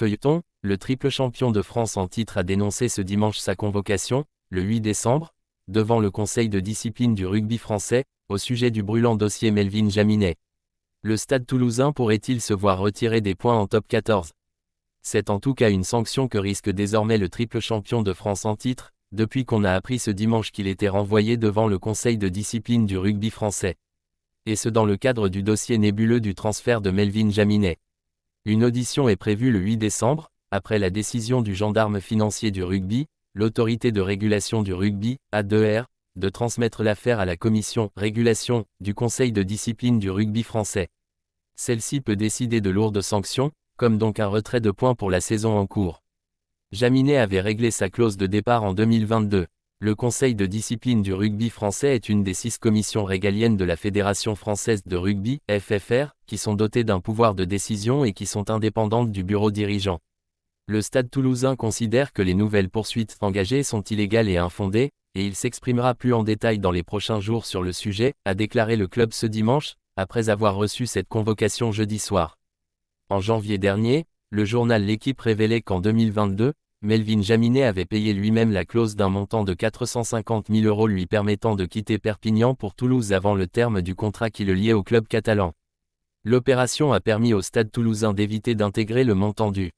Feuilleton, le triple champion de France en titre a dénoncé ce dimanche sa convocation, le 8 décembre, devant le Conseil de discipline du rugby français, au sujet du brûlant dossier Melvin Jaminet. Le Stade Toulousain pourrait-il se voir retirer des points en top 14? C'est en tout cas une sanction que risque désormais le triple champion de France en titre, depuis qu'on a appris ce dimanche qu'il était renvoyé devant le Conseil de discipline du rugby français. Et ce dans le cadre du dossier nébuleux du transfert de Melvin Jaminet. Une audition est prévue le 8 décembre, après la décision du gendarme financier du rugby, l'autorité de régulation du rugby, A2R, de transmettre l'affaire à la commission régulation du Conseil de discipline du rugby français. Celle-ci peut décider de lourdes sanctions, comme donc un retrait de points pour la saison en cours. Jaminet avait réglé sa clause de départ en 2022. Le Conseil de discipline du rugby français est une des 6 commissions régaliennes de la Fédération française de rugby, FFR, qui sont dotées d'un pouvoir de décision et qui sont indépendantes du bureau dirigeant. Le Stade Toulousain considère que les nouvelles poursuites engagées sont illégales et infondées, et il s'exprimera plus en détail dans les prochains jours sur le sujet, a déclaré le club ce dimanche, après avoir reçu cette convocation jeudi soir. En janvier dernier, le journal L'Équipe révélait qu'en 2022, Melvin Jaminet avait payé lui-même la clause d'un montant de 450 000 € lui permettant de quitter Perpignan pour Toulouse avant le terme du contrat qui le liait au club catalan. L'opération a permis au Stade Toulousain d'éviter d'intégrer le montant dû.